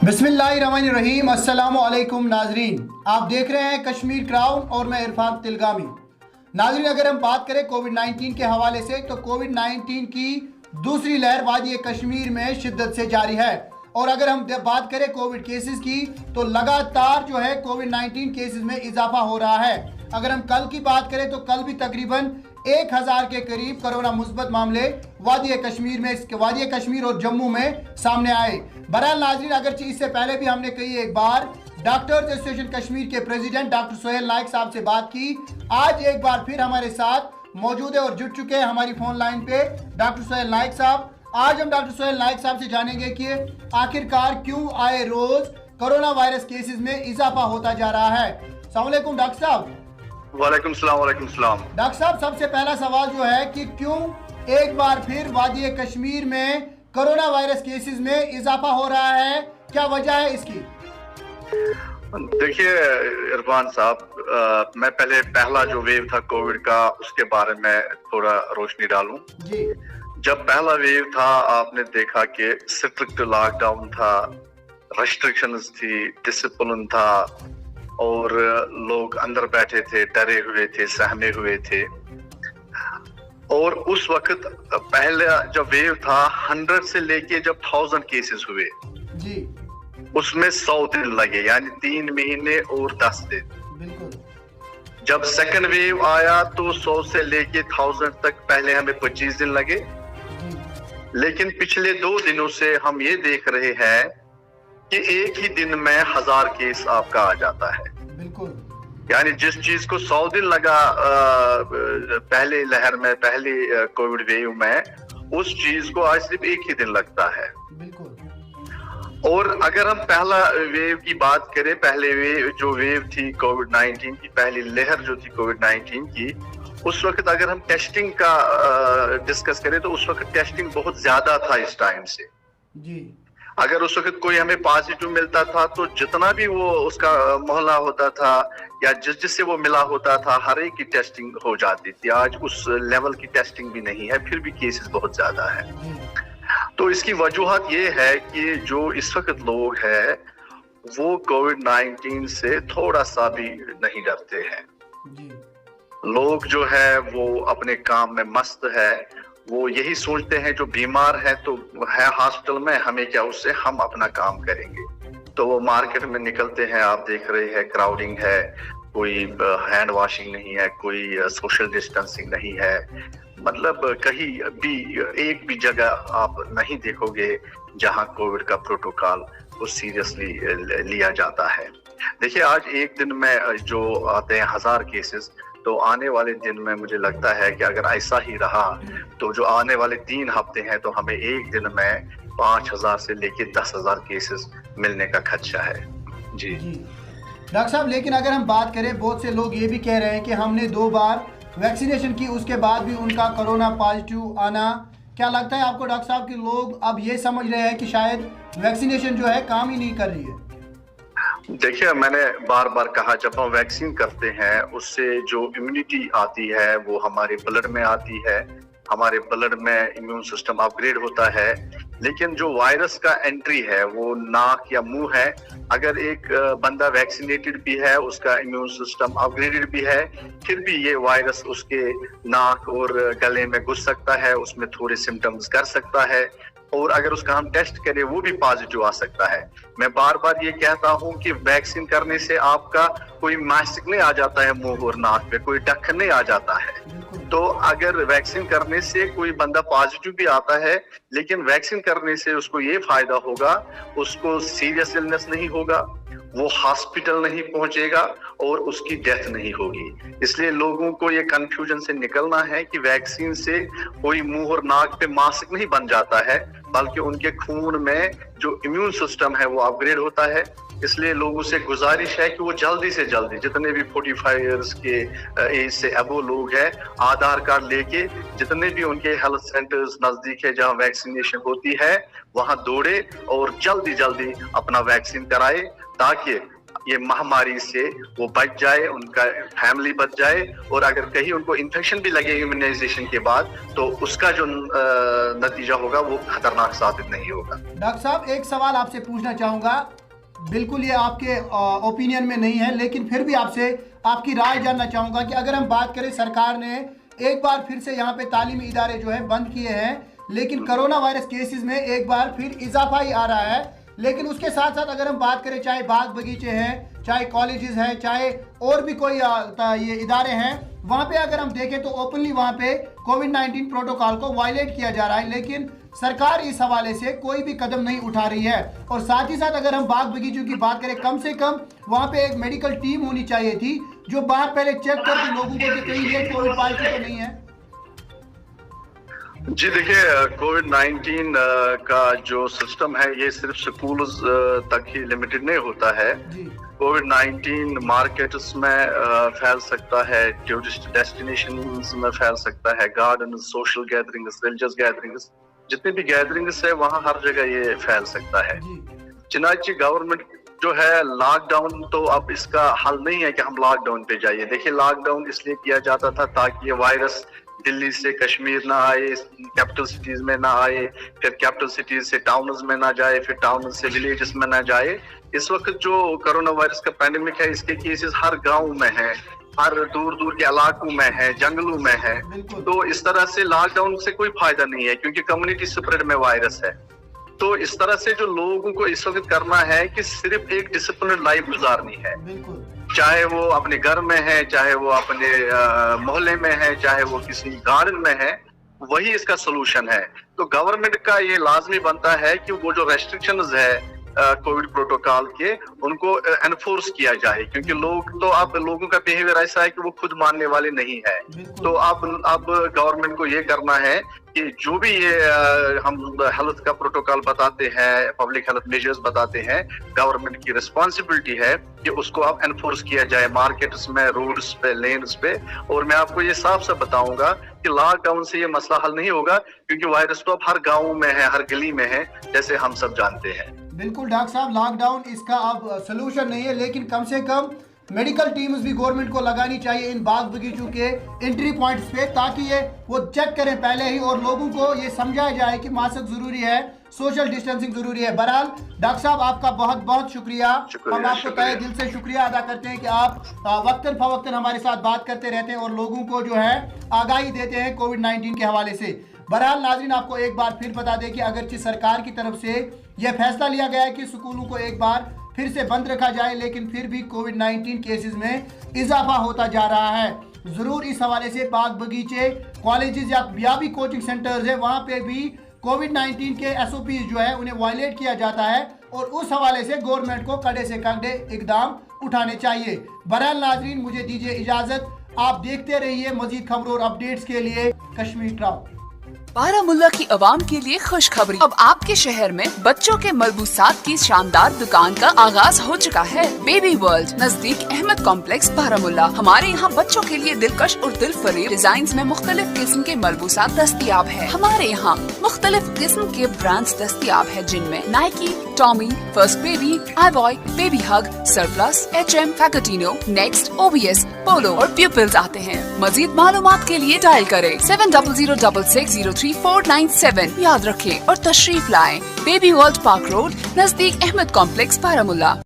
बिस्मिल्लाहिर्रहमानिर्रहीम। अस्सलामुअलैकुम नाजरीन, आप देख रहे हैं कश्मीर क्राउन और मैं इरफान तिलगामी। नाजरीन, अगर हम बात करें कोविड-19 के हवाले से तो कोविड-19 की दूसरी लहर वादी कश्मीर में शिद्दत से जारी है। और अगर हम बात करें कोविड केसेस की तो लगातार जो है कोविड-19 केसेस में इजाफा हो रहा है। अगर हम कल की बात करें तो कल भी तकरीबन 1000 के करीब कोरोना मुस्बत मामले वादी कश्मीर और जम्मू में सामने आए। बहरहाल नाज़रीन, अगरचे इससे पहले भी हमने कई एक बार डॉक्टर्स एसोसिएशन कश्मीर के प्रेसिडेंट डॉक्टर सोहेल नाइक साहब से बात की। आज एक बार फिर हमारे साथ मौजूद है और जुड़ चुके हैं हमारी फोन लाइन पे डॉक्टर सोहेल नाइक साहब। आज हम डॉक्टर सोहेल नाइक साहब से जानेंगे कि आखिरकार क्यों आए रोज कोरोना वायरस केसेस में इजाफा होता जा रहा है। अस्सलाम वालेकुम डॉक्टर साहब। वालेकुम सलाम। डॉक्टर साहब, सबसे पहला सवाल जो है कि क्यों एक बार फिर वादी कश्मीर में कोरोना वायरस केसेस में इजाफा हो रहा है, क्या वजह है इसकी? देखिए इरफान साहब, मैं पहले पहला जो वेव था कोविड का उसके बारे में थोड़ा रोशनी डालूं जी। जब पहला वेव था आपने देखा कि स्ट्रिक्ट लॉकडाउन था, रेस्ट्रिक्शंस थी, डिसिप्लिन था और लोग अंदर बैठे थे, डरे हुए थे, सहमे हुए थे। और उस वक्त पहला जब वेव था 100 से लेके जब 1000 केसेस हुए जी, उसमें 100 दिन लगे, यानी 3 महीने और 10 दिन। बिल्कुल। जब सेकंड वेव आया तो 100 से लेके 1000 तक पहले हमें 25 दिन लगे। लेकिन पिछले 2 दिनों से हम ये देख रहे हैं कि एक ही दिन में 1000 केस आपका आ जाता है। बिल्कुल। यानी जिस चीज को 100 दिन लगा पहले लहर में, पहले कोविड वेव में, उस चीज को आज सिर्फ एक ही दिन लगता है। बिल्कुल। और अगर हम पहला वेव की बात करें, पहले वेव जो वेव थी कोविड-19 की, पहली लहर जो थी कोविड-19 की, उस वक्त अगर हम टेस्टिंग का डिस्कस करें तो उस वक्त टेस्टिंग बहुत ज्यादा था इस टाइम से जी। अगर उस वक्त कोई हमें पॉजिटिव मिलता था तो जितना भी वो उसका मोहल्ला होता था या जिससे वो मिला होता था, हर एक की टेस्टिंग हो जाती थी। आज उस लेवल की टेस्टिंग भी नहीं है, फिर भी केसेस बहुत ज्यादा है। तो इसकी वजूहत ये है कि जो इस वक्त लोग हैं वो कोविड-19 से थोड़ा सा भी नहीं डरते हैं। लोग जो है वो अपने काम में मस्त है, वो यही सोचते हैं जो बीमार है तो है हॉस्पिटल में, हमें क्या उससे, हम अपना काम करेंगे। तो वो मार्केट में निकलते हैं, आप देख रहे हैं क्राउडिंग है, कोई हैंड वॉशिंग नहीं है, कोई सोशल डिस्टेंसिंग नहीं है। मतलब कहीं भी एक भी जगह आप नहीं देखोगे जहां कोविड का प्रोटोकॉल को सीरियसली लिया जाता है। देखिए आज एक दिन में जो आते हैं 1000 केसेस, तो आने वाले दिन में मुझे लगता है कि अगर ऐसा ही रहा तो जो आने वाले 3 हफ्ते हैं तो हमें एक दिन में 5000 से लेके 10,000 केसेस मिलने का खदशा है। जी डॉक्टर साहब, लेकिन अगर हम बात करें, बहुत से लोग ये भी कह रहे हैं कि हमने 2 बार वैक्सीनेशन की, उसके बाद भी उनका कोरोना पॉजिटिव आना। क्या लगता है आपको डॉक्टर साहब कि लोग अब ये समझ रहे हैं कि शायद वैक्सीनेशन जो है काम ही नहीं कर रही है? देखिए मैंने बार बार कहा, जब हम वैक्सीन करते हैं उससे जो इम्यूनिटी आती है वो हमारे ब्लड में आती है, हमारे ब्लड में इम्यून सिस्टम अपग्रेड होता है। लेकिन जो वायरस का एंट्री है वो नाक या मुंह है। अगर एक बंदा वैक्सीनेटेड भी है, उसका इम्यून सिस्टम अपग्रेडेड भी है, फिर भी ये वायरस उसके नाक और गले में घुस सकता है, उसमें थोड़े सिम्टम्स कर सकता है और अगर उसका हम टेस्ट करें वो भी पॉजिटिव आ सकता है। मैं बार बार ये कहता हूँ कि वैक्सीन करने से आपका कोई मास्क नहीं आ जाता है मुंह और नाक पे, कोई ढक्कन नहीं आ जाता है। तो अगर वैक्सीन करने से कोई बंदा पॉजिटिव भी आता है, लेकिन वैक्सीन करने से उसको ये फायदा होगा, उसको सीरियस इलनेस नहीं होगा, वो हॉस्पिटल नहीं पहुंचेगा और उसकी डेथ नहीं होगी। इसलिए लोगों को ये कंफ्यूजन से निकलना है कि वैक्सीन से कोई मुंह और नाक पे मास्क नहीं बन जाता है, बल्कि उनके खून में जो इम्यून सिस्टम है वो अपग्रेड होता है। इसलिए लोगों से गुजारिश है कि वो जल्दी से जल्दी, जितने भी 45 इयर्स के एज से अबो लोग हैं, आधार कार्ड लेके जितने भी उनके हेल्थ सेंटर्स नजदीक है जहां वैक्सीनेशन होती है वहां दौड़े और जल्दी जल्दी अपना वैक्सीन कराए, ताकि ये महामारी से वो बच जाए, उनका फैमिली बच जाए, और अगर कहीं उनको इन्फेक्शन भी लगे इम्यूनाइजेशन के बाद तो उसका जो नतीजा होगा वो खतरनाक साबित नहीं होगा। डॉक्टर साहब, एक सवाल आपसे पूछना चाहूँगा, बिल्कुल ये आपके ओपिनियन में नहीं है, लेकिन फिर भी आपसे आपकी राय जानना चाहूँगा कि अगर हम बात करें, सरकार ने एक बार फिर से यहाँ पे तालीमी इदारे जो है बंद किए हैं, लेकिन कोरोना वायरस केसेस में एक बार फिर इजाफा ही आ रहा है। लेकिन उसके साथ साथ अगर हम बात करें, चाहे बाग बगीचे हैं, चाहे कॉलेजेस हैं, चाहे और भी कोई ये इदारे हैं, वहाँ पे अगर हम देखें तो ओपनली वहाँ पे कोविड-19 प्रोटोकॉल को वायलेट किया जा रहा है, लेकिन सरकार इस हवाले से कोई भी कदम नहीं उठा रही है। और साथ ही साथ अगर हम बाग बगीचों की बात करें, कम से कम वहाँ पे एक मेडिकल टीम होनी चाहिए थी जो बाहर पहले चेक करती लोगों को कि कहीं ये कोविड पॉजिटिव तो नहीं है। जी देखिए, कोविड-19 का जो सिस्टम है ये सिर्फ स्कूल तक ही लिमिटेड नहीं होता है। कोविड-19 मार्केट्स में फैल सकता है, टूरिस्ट डेस्टिनेशंस में फैल सकता है, garden, social gatherings, religious gatherings, जितने भी गैदरिंग्स है वहाँ हर जगह ये फैल सकता है। चुनाची गवर्नमेंट जो है, लॉकडाउन तो अब इसका हल नहीं है कि हम लॉकडाउन पे जाइए। देखिए, लॉकडाउन इसलिए किया जाता था ताकि ये वायरस दिल्ली से कश्मीर ना आए, कैपिटल सिटीज में ना आए, फिर कैपिटल सिटीज से टाउन्स में ना जाए, फिर टाउन से विलेजेस में ना जाए। इस वक्त जो कोरोना वायरस का पैंडेमिक है, इसके केसेस हर गांव में है, हर दूर दूर के इलाकों में है, जंगलों में है। तो इस तरह से लॉकडाउन से कोई फायदा नहीं है, क्योंकि कम्युनिटी स्प्रेड में वायरस है। तो इस तरह से जो लोगों को इस वक्त करना है कि सिर्फ एक डिसिप्लिन लाइफ गुजारनी है, चाहे वो अपने घर में है, चाहे वो अपने मोहल्ले में है, चाहे वो किसी गार्डन में है, वही इसका सोल्यूशन है। तो गवर्नमेंट का ये लाजमी बनता है कि वो जो रेस्ट्रिक्शंस है कोविड प्रोटोकॉल के, उनको एनफोर्स किया जाए, क्योंकि लोग तो अब लोगों का बिहेवियर ऐसा है कि वो खुद मानने वाले नहीं है। तो अब गवर्नमेंट को ये करना है कि जो भी ये हम हेल्थ का प्रोटोकॉल बताते हैं, पब्लिक हेल्थ मेजर्स बताते हैं, गवर्नमेंट की रिस्पॉन्सिबिलिटी है कि उसको अब एनफोर्स किया जाए मार्केट्स में, रोड्स पे, लेन्स पे। और मैं आपको ये साफ साफ बताऊंगा कि लॉकडाउन से ये मसला हल नहीं होगा, क्योंकि वायरस तो अब हर गाँव में है, हर गली में है, जैसे हम सब जानते हैं। बिल्कुल डॉक्टर साहब, लॉकडाउन इसका अब सोल्यूशन नहीं है, लेकिन कम से कम मेडिकल टीम्स भी गवर्नमेंट को लगानी चाहिए इन बाग बगीचों के एंट्री पॉइंट्स पे, ताकि ये वो चेक करें पहले ही और लोगों को ये समझाया जाए कि मास्क जरूरी है, सोशल डिस्टेंसिंग जरूरी है। बहरहाल डॉक्टर साहब, आपका बहुत बहुत शुक्रिया। हम आपको तहे दिल से शुक्रिया अदा करते हैं कि आप वक्तन फवक्तन हमारे साथ बात करते रहते हैं और लोगों को जो है आगाही देते हैं कोविड-19 के हवाले से। बहरहाल नाज़रीन, आपको एक बार फिर बता दें कि अगरचे सरकार की तरफ से यह फैसला लिया गया है कि स्कूलों को एक बार फिर से बंद रखा जाए, लेकिन फिर भी कोविड-19 केसेस में इजाफा होता जा रहा है। ज़रूर इस हवाले से बाग बगीचे, कॉलेजेस या भी कोचिंग सेंटर्स है, वहाँ पे भी कोविड-19 के SOPs जो है उन्हें वायलेट किया जाता है, और उस हवाले से गवर्नमेंट को कड़े से कड़े इकदाम उठाने चाहिए। बहरहाल नाज़रीन, मुझे दीजिए इजाज़त। आप देखते रहिए मज़ीद खबरों और अपडेट्स के लिए कश्मीर क्राउन। बारामुल्ला की आवाम के लिए खुशखबरी, अब आपके शहर में बच्चों के मलबूसात की शानदार दुकान का आगाज हो चुका है। बेबी वर्ल्ड नजदीक अहमद कॉम्प्लेक्स बारामुल्ला। हमारे यहाँ बच्चों के लिए दिलकश और दिल फरेब डिजाइन में मुख्तलिफ किस्म के मलबूसात दस्तियाब है। हमारे यहाँ मुख्तलिफ किस्म के ब्रांड्स दस्तियाब है, जिनमें नाइकी, टॉमी, फर्स्ट बेबी, आई बॉय, बेबी हग, सरप्लस, HM, फैकटिनो, नेक्स्ट, OBS, पोलो और प्यूपिल्स आते हैं। मजीद मालूमात के लिए डायल करें 7006603497। याद रखें और तशरीफ लाएं। बेबी वर्ल्ड पार्क रोड नजदीक अहमद कॉम्प्लेक्स बारामुल्ला।